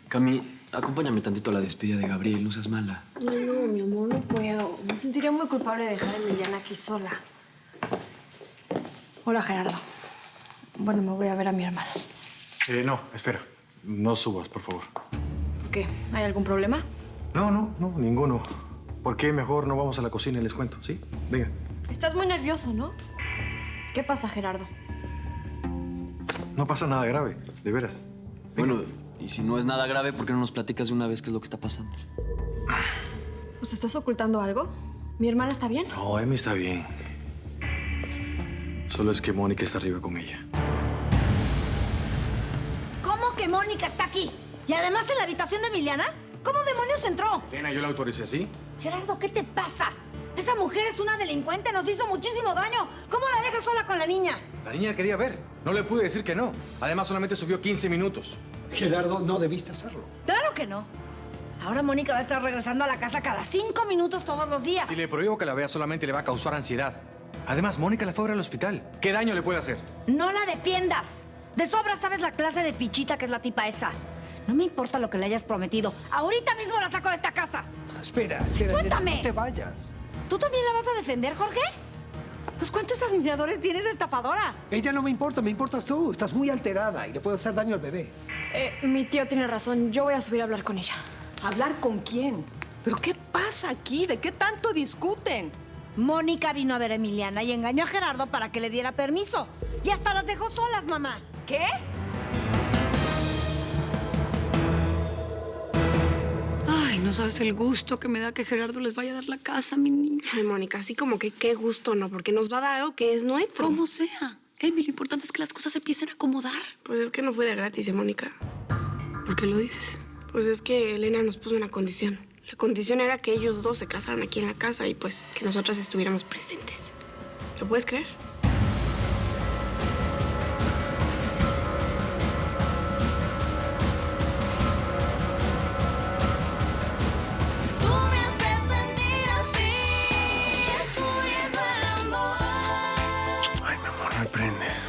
Cami, acompáñame tantito a la despedida de Gabriel, no seas mala. No, mi amor, no puedo. Me sentiría muy culpable de dejar a Emiliana aquí sola. Hola, Gerardo. Bueno, me voy a ver a mi hermana. No, espera. No subas, por favor. ¿Por qué? ¿Hay algún problema? No, ninguno. ¿Por qué mejor no vamos a la cocina y les cuento, sí? Venga. Estás muy nervioso, ¿no? ¿Qué pasa, Gerardo? No pasa nada grave, de veras. Venga. Bueno, y si no es nada grave, ¿por qué no nos platicas de una vez qué es lo que está pasando? ¿Nos estás ocultando algo? ¿Mi hermana está bien? No, Emi está bien. Solo es que Mónica está arriba con ella. ¿Cómo que Mónica está aquí? ¿Y además en la habitación de Emiliana? ¿Cómo demonios entró? Elena, yo la autoricé, ¿sí? Gerardo, ¿qué te pasa? Esa mujer es una delincuente, nos hizo muchísimo daño. ¿Cómo la dejas sola con la niña? La niña la quería ver. No le pude decir que no. Además, solamente subió 15 minutos. Gerardo, no debiste hacerlo. Claro que no. Ahora Mónica va a estar regresando a la casa cada 5 minutos todos los días. Si le prohíbo que la vea, solamente le va a causar ansiedad. Además, Mónica la fue a ver al hospital. ¿Qué daño le puede hacer? No la defiendas. De sobra sabes la clase de fichita que es la tipa esa. No me importa lo que le hayas prometido. Ahorita mismo la saco de esta casa. Espera, Suéltame. no te vayas. ¿Tú también la vas a defender, Jorge? Pues ¿cuántos admiradores tienes de estafadora? Ella no me importa, me importas tú. Estás muy alterada y le puede hacer daño al bebé. Mi tío tiene razón. Yo voy a subir a hablar con ella. ¿Hablar con quién? ¿Pero qué pasa aquí? ¿De qué tanto discuten? Mónica vino a ver a Emiliana y engañó a Gerardo para que le diera permiso. Y hasta las dejó solas, mamá. ¿Qué? Ay, no sabes el gusto que me da que Gerardo les vaya a dar la casa, mi niña. Ay, Mónica, así como que qué gusto, ¿no? Porque nos va a dar algo que es nuestro. Como sea. Emi, lo importante es que las cosas se empiecen a acomodar. Pues es que no fue de gratis, Mónica. ¿Por qué lo dices? Pues es que Elena nos puso una condición. La condición era que ellos dos se casaran aquí en la casa y pues que nosotras estuviéramos presentes. ¿Lo puedes creer? Tú me haces sentir así, descubriendo el amor. Ay, mi amor, no me prendes.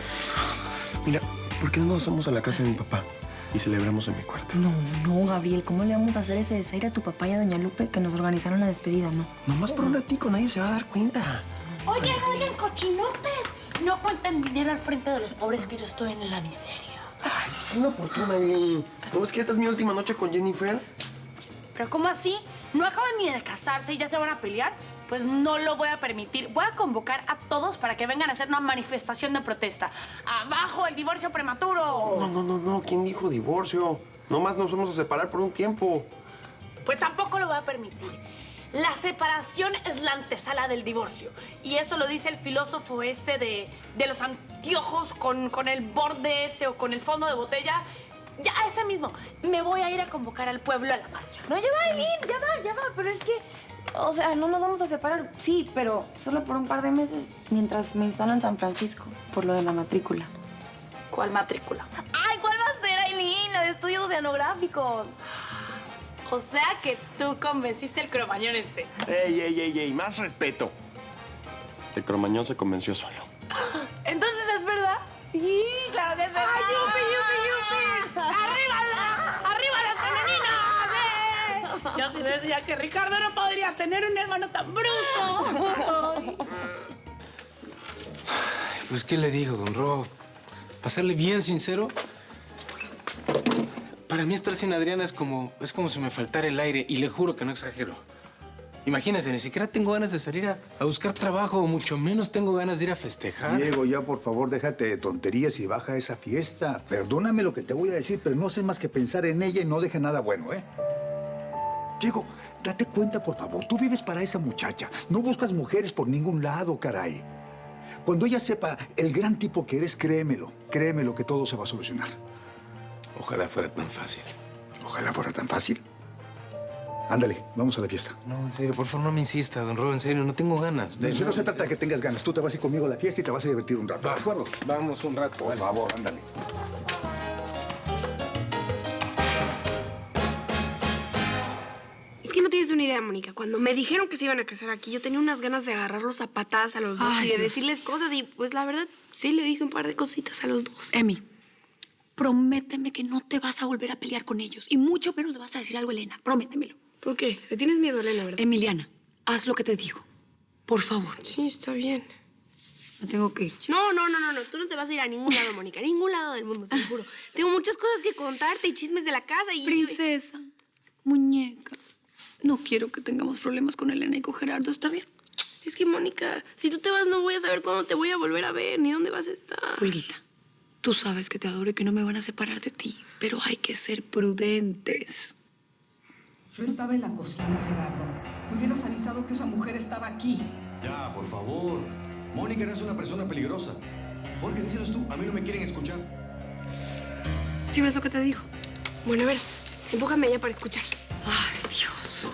Mira, ¿por qué no nos vamos a la casa de mi papá y celebramos en mi cuarto? No, Gabriel, ¿cómo le vamos a hacer ese desaire a tu papá y a doña Lupe que nos organizaron la despedida, no? Nomás por un ratico, nadie se va a dar cuenta. Oigan, cochinotes. No cuenten dinero al frente de los pobres que yo estoy en la miseria. Ay, una fortuna, Eileen. ¿No ves que esta es mi última noche con Jennifer? ¿Pero cómo así? ¿No acaban ni de casarse y ya se van a pelear? Pues no lo voy a permitir. Voy a convocar a todos para que vengan a hacer una manifestación de protesta. ¡Abajo el divorcio prematuro! No. ¿Quién dijo divorcio? Nomás nos vamos a separar por un tiempo. Pues tampoco lo voy a permitir. La separación es la antesala del divorcio. Y eso lo dice el filósofo este de los anteojos con el borde ese o con el fondo de botella. Ya, ese mismo. Me voy a ir a convocar al pueblo a la marcha. No, ya va, Eileen, ya va. Pero es que, o sea, no nos vamos a separar. Sí, pero solo por un par de meses mientras me instalo en San Francisco por lo de la matrícula. ¿Cuál matrícula? ¡Ay, cuál va a ser, Eileen! La de estudios oceanográficos. O sea que tú convenciste al cromañón este. ¡Ey! Más respeto. El cromañón se convenció solo. ¿Entonces es verdad? Sí, claro que es verdad. ¡Ay, yupi! ¡Arriba las canoninas! Yo sí decía que Ricardo no podría tener un hermano tan bruto. Pues, ¿qué le digo, don Rob? Para serle bien sincero, para mí estar sin Adriana es como si me faltara el aire, y le juro que no exagero. Imagínense, ni siquiera tengo ganas de salir a buscar trabajo, o mucho menos tengo ganas de ir a festejar. Diego, ya por favor, déjate de tonterías y baja esa fiesta. Perdóname lo que te voy a decir, pero no haces más que pensar en ella y no deje nada bueno, ¿eh? Diego, date cuenta, por favor. Tú vives para esa muchacha. No buscas mujeres por ningún lado, caray. Cuando ella sepa el gran tipo que eres, créemelo que todo se va a solucionar. Ojalá fuera tan fácil. Ojalá fuera tan fácil. Ándale, vamos a la fiesta. No, en serio, por favor, no me insista, don Rob, en serio, no tengo ganas. No se trata de que tengas ganas. Tú te vas a ir conmigo a la fiesta y te vas a divertir un rato, ¿de acuerdo? Vamos un rato. Por favor, ándale. Es que no tienes una idea, Mónica. Cuando me dijeron que se iban a casar aquí, yo tenía unas ganas de agarrarlos a patadas a los dos y de decirles cosas. Y pues la verdad, sí le dije un par de cositas a los dos. Emi, prométeme que no te vas a volver a pelear con ellos. Y mucho menos le vas a decir algo a Elena. Prométemelo. ¿Por qué? ¿Le tienes miedo a Elena, verdad? Emiliana, haz lo que te digo. Por favor. Sí, está bien. Me tengo que ir. No. Tú no te vas a ir a ningún lado, Mónica. A ningún lado del mundo, te lo juro. Tengo muchas cosas que contarte y chismes de la casa y... Princesa, muñeca, no quiero que tengamos problemas con Elena y con Gerardo, ¿está bien? Es que, Mónica, si tú te vas no voy a saber cuándo te voy a volver a ver, ni dónde vas a estar. Pulguita, tú sabes que te adoro y que no me van a separar de ti, pero hay que ser prudentes. Yo estaba en la cocina, Gerardo. Me hubieras avisado que esa mujer estaba aquí. Ya, por favor. Mónica no es una persona peligrosa. Jorge, díselos tú. A mí no me quieren escuchar. ¿Sí ves lo que te digo? Bueno, a ver, empújame allá para escuchar. Ay, Dios.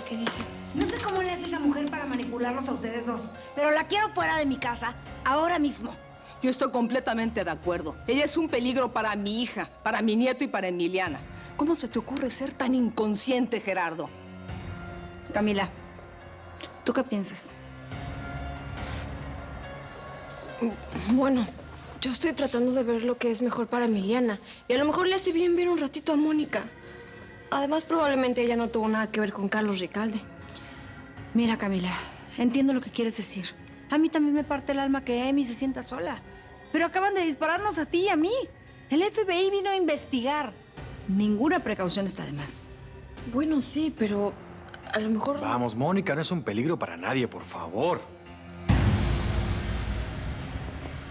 ¿Qué dice? No sé cómo le hace esa mujer para manipularlos a ustedes dos, pero la quiero fuera de mi casa ahora mismo. Yo estoy completamente de acuerdo. Ella es un peligro para mi hija, para mi nieto y para Emiliana. ¿Cómo se te ocurre ser tan inconsciente, Gerardo? Camila, ¿tú qué piensas? Bueno, yo estoy tratando de ver lo que es mejor para Emiliana. Y a lo mejor le hace bien ver un ratito a Mónica. Además, probablemente ella no tuvo nada que ver con Carlos Ricalde. Mira, Camila, entiendo lo que quieres decir. A mí también me parte el alma que Emi se sienta sola. Pero acaban de dispararnos a ti y a mí. El FBI vino a investigar. Ninguna precaución está de más. Bueno, sí, pero a lo mejor... Vamos, Mónica no es un peligro para nadie, por favor.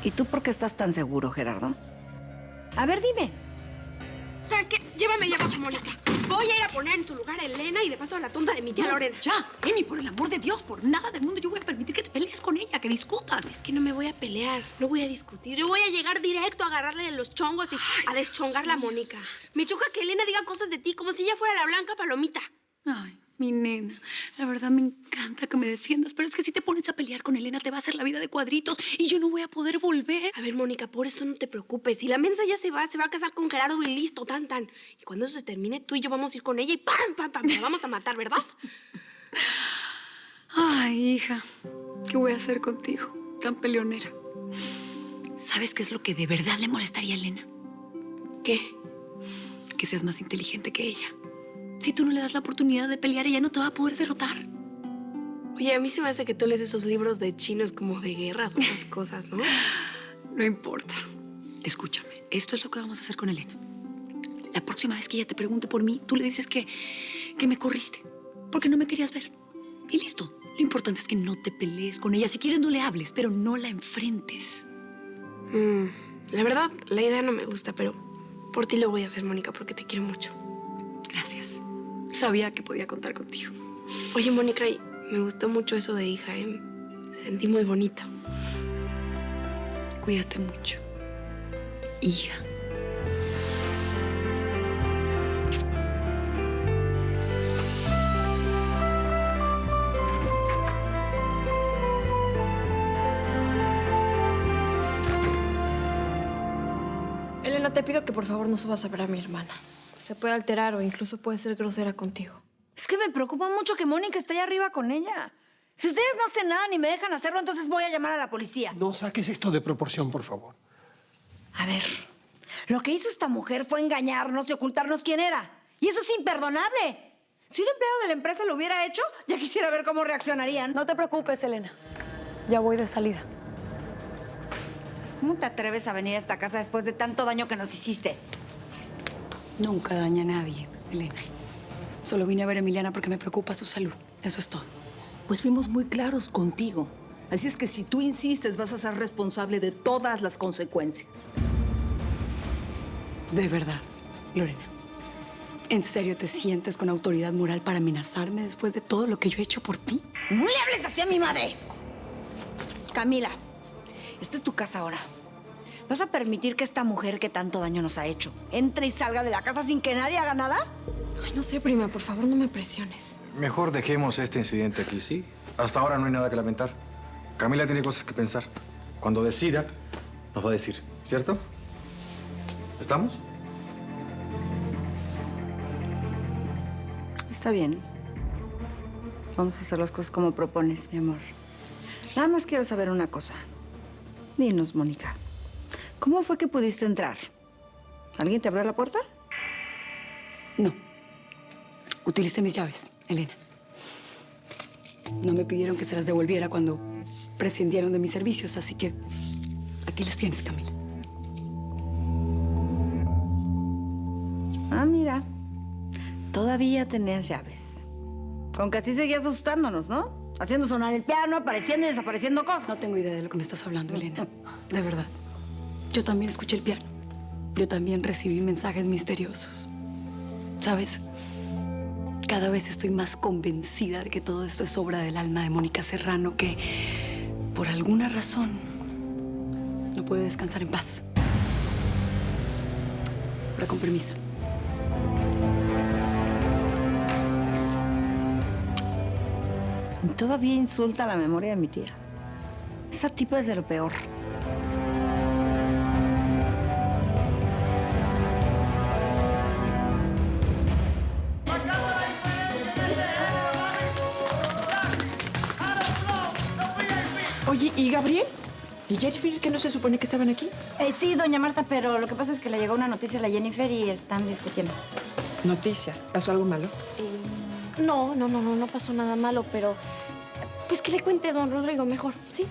¿Y tú por qué estás tan seguro, Gerardo? A ver, dime. ¿Sabes qué? Llévame ya, Mónica. Voy a ir a poner en su lugar a Elena y de paso a la tonta de mi tía Lorena. Ya, Emi, por el amor de Dios, por nada del mundo yo voy a permitir que te pelees con ella, que discutas. Es que no me voy a pelear, no voy a discutir. Yo voy a llegar directo a agarrarle de los chongos y a deschongarla a Mónica. Me choca que Elena diga cosas de ti como si ella fuera la blanca palomita. Ay, mi nena, la verdad me encanta que me defiendas, pero es que si te pones a pelear con Elena te va a hacer la vida de cuadritos y yo no voy a poder volver. A ver, Mónica, por eso no te preocupes. Si la mensa ya se va a casar con Gerardo y listo, tan. Y cuando eso se termine, tú y yo vamos a ir con ella y ¡pam! La vamos a matar, ¿verdad? Ay, hija, ¿qué voy a hacer contigo? Tan peleonera. ¿Sabes qué es lo que de verdad le molestaría a Elena? ¿Qué? Que seas más inteligente que ella. Si tú no le das la oportunidad de pelear, ella no te va a poder derrotar. Oye, a mí se me hace que tú lees esos libros de chinos como de guerras o esas cosas, ¿no? No importa. Escúchame, esto es lo que vamos a hacer con Elena. La próxima vez que ella te pregunte por mí, tú le dices que me corriste, porque no me querías ver. Y listo. Lo importante es que no te pelees con ella. Si quieres, no le hables, pero no la enfrentes. La verdad, la idea no me gusta, pero por ti lo voy a hacer, Mónica, porque te quiero mucho. Gracias. Sabía que podía contar contigo. Oye, Mónica, me gustó mucho eso de hija, ¿eh? Sentí muy bonito. Cuídate mucho. Hija. Elena, te pido que por favor no subas a ver a mi hermana. Se puede alterar o incluso puede ser grosera contigo. Es que me preocupa mucho que Mónica esté allá arriba con ella. Si ustedes no hacen nada ni me dejan hacerlo, entonces voy a llamar a la policía. No saques esto de proporción, por favor. A ver, lo que hizo esta mujer fue engañarnos y ocultarnos quién era. Y eso es imperdonable. Si un empleado de la empresa lo hubiera hecho, ya quisiera ver cómo reaccionarían. No te preocupes, Elena. Ya voy de salida. ¿Cómo te atreves a venir a esta casa después de tanto daño que nos hiciste? Nunca daña a nadie, Elena. Solo vine a ver a Emiliana porque me preocupa su salud. Eso es todo. Pues fuimos muy claros contigo. Así es que si tú insistes, vas a ser responsable de todas las consecuencias. De verdad, Lorena. ¿En serio te sientes con autoridad moral para amenazarme después de todo lo que yo he hecho por ti? ¡No le hables así a mi madre! Camila, esta es tu casa ahora. ¿Vas a permitir que esta mujer que tanto daño nos ha hecho entre y salga de la casa sin que nadie haga nada? Ay, no sé, prima. Por favor, no me presiones. Mejor dejemos este incidente aquí, ¿sí? Hasta ahora no hay nada que lamentar. Camila tiene cosas que pensar. Cuando decida, nos va a decir, ¿cierto? ¿Estamos? Está bien. Vamos a hacer las cosas como propones, mi amor. Nada más quiero saber una cosa. Dinos, Mónica. ¿Cómo fue que pudiste entrar? ¿Alguien te abrió la puerta? No. Utilicé mis llaves, Elena. No me pidieron que se las devolviera cuando prescindieron de mis servicios, así que aquí las tienes, Camila. Ah, mira. Todavía tenías llaves. Con que así seguías asustándonos, ¿no? Haciendo sonar el piano, apareciendo y desapareciendo cosas. No tengo idea de lo que me estás hablando, Elena. De verdad. Yo también escuché el piano. Yo también recibí mensajes misteriosos. ¿Sabes? Cada vez estoy más convencida de que todo esto es obra del alma de Mónica Serrano, que por alguna razón no puede descansar en paz. Ahora, con permiso. Todavía insulta la memoria de mi tía. Esa tipa es de lo peor. Oye, ¿y Gabriel? ¿Y Jennifer, que no se supone que estaban aquí? Sí, doña Marta, pero lo que pasa es que le llegó una noticia a la Jennifer y están discutiendo. Noticia. ¿Pasó algo malo? No pasó nada malo, pero... Pues que le cuente don Rodrigo mejor, ¿sí?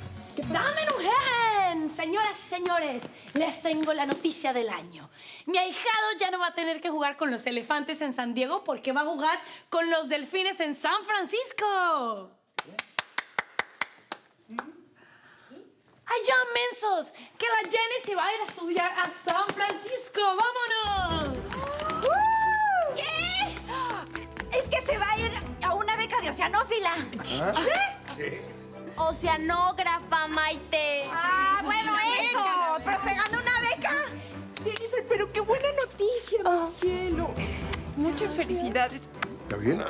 ¡Dame mujer! Señoras y señores, les tengo la noticia del año. Mi ahijado ya no va a tener que jugar con los elefantes en San Diego porque va a jugar con los delfines en San Francisco. ¡Ay, ya, mensos! ¡Que la Jenny se va a ir a estudiar a San Francisco! ¡Vámonos! ¿Qué? Es que se va a ir a una beca de oceanófila. ¿Qué? Oceanógrafa, Maite. Ah, bueno, eso. Pero se ganó una beca. Jennifer, pero qué buena noticia, mi cielo. Muchas felicidades. ¿Está bien?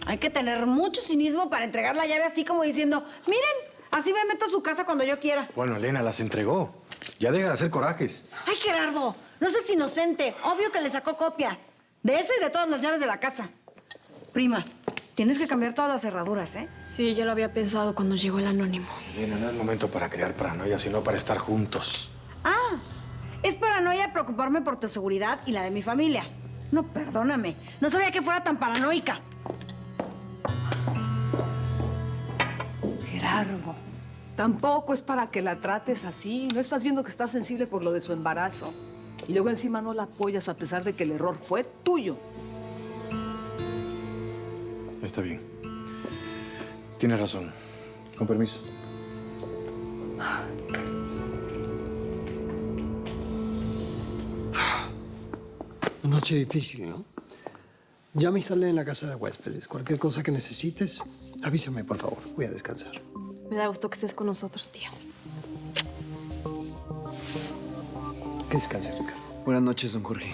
Hay que tener mucho cinismo para entregar la llave así como diciendo, miren, así me meto a su casa cuando yo quiera. Bueno, Elena, las entregó. Ya deja de hacer corajes. Ay, Gerardo, no seas inocente. Obvio que le sacó copia. De ese y de todas las llaves de la casa. Prima, tienes que cambiar todas las cerraduras, ¿eh? Sí, ya lo había pensado cuando llegó el anónimo. Elena, no es momento para crear paranoia, sino para estar juntos. Ah, es paranoia preocuparme por tu seguridad y la de mi familia. No, perdóname. No sabía que fuera tan paranoica. Gerardo, tampoco es para que la trates así. ¿No estás viendo que está sensible por lo de su embarazo? Y luego encima no la apoyas a pesar de que el error fue tuyo. Está bien. Tienes razón. Con permiso. Una noche difícil, ¿no? Ya me instalé en la casa de huéspedes. Cualquier cosa que necesites, avísame, por favor. Voy a descansar. Me da gusto que estés con nosotros, tío. Que descanse, Ricardo. Buenas noches, don Jorge.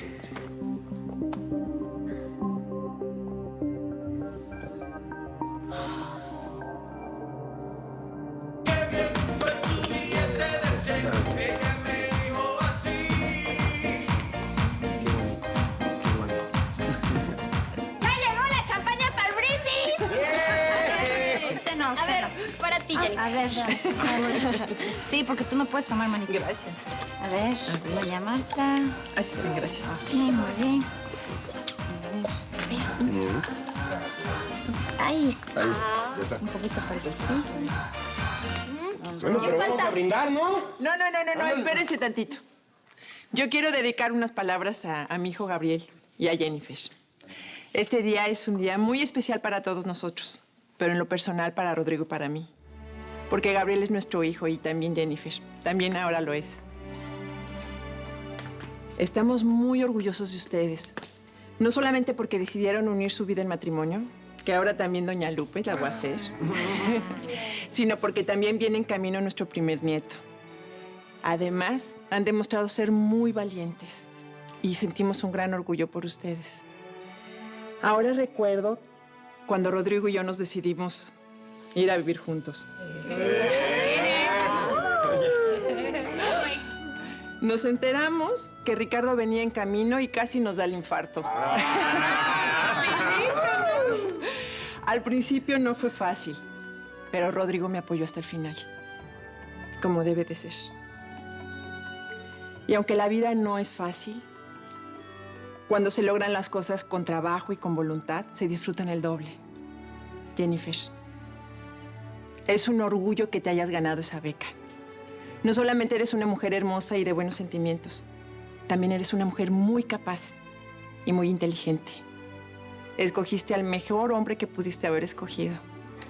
¡Ya llegó la champaña para el brindis! Este no. A ver, para ti, Jenny. A ver. Sí, porque tú no puedes tomar, manita. Gracias. A ver, doña Marta. Así también, gracias. Sí, muy bien. Ay. Un poquito para el piso. Bueno, pero vamos a brindar, ¿no? No, espérense tantito. Yo quiero dedicar unas palabras a mi hijo Gabriel y a Jennifer. Este día es un día muy especial para todos nosotros, pero en lo personal para Rodrigo y para mí. Porque Gabriel es nuestro hijo y también Jennifer. También ahora lo es. Estamos muy orgullosos de ustedes. No solamente porque decidieron unir su vida en matrimonio, que ahora también doña Lupe la va a hacer, sino porque también viene en camino nuestro primer nieto. Además, han demostrado ser muy valientes y sentimos un gran orgullo por ustedes. Ahora recuerdo cuando Rodrigo y yo nos decidimos ir a vivir juntos. Nos enteramos que Ricardo venía en camino y casi nos da el infarto. Al principio no fue fácil, pero Rodrigo me apoyó hasta el final, como debe de ser. Y aunque la vida no es fácil, cuando se logran las cosas con trabajo y con voluntad, se disfrutan el doble. Jennifer, es un orgullo que te hayas ganado esa beca. No solamente eres una mujer hermosa y de buenos sentimientos, también eres una mujer muy capaz y muy inteligente. Escogiste al mejor hombre que pudiste haber escogido,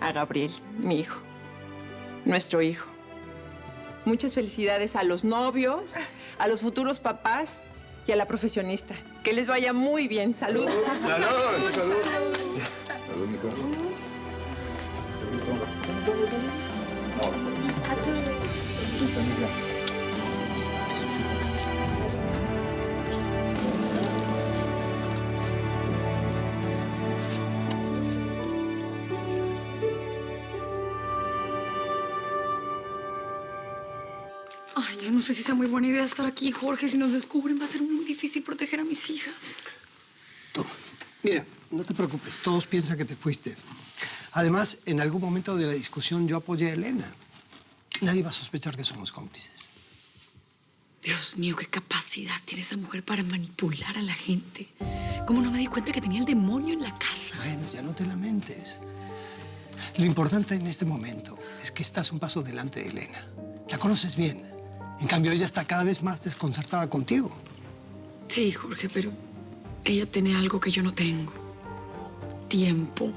a Gabriel, mi hijo, nuestro hijo. Muchas felicidades a los novios, a los futuros papás y a la profesionista. Que les vaya muy bien. Salud. Salud. Salud. Salud, mijo. Ay, yo no sé si sea muy buena idea estar aquí, Jorge. Si nos descubren, va a ser muy difícil proteger a mis hijas. Mira, no te preocupes, todos piensan que te fuiste. Además, en algún momento de la discusión yo apoyé a Elena. Nadie va a sospechar que somos cómplices. Dios mío, qué capacidad tiene esa mujer para manipular a la gente. ¿Cómo no me di cuenta que tenía el demonio en la casa? Bueno, ya no te lamentes. Lo importante en este momento es que estás un paso delante de Elena. La conoces bien. En cambio, ella está cada vez más desconcertada contigo. Sí, Jorge, pero ella tiene algo que yo no tengo. Tiempo.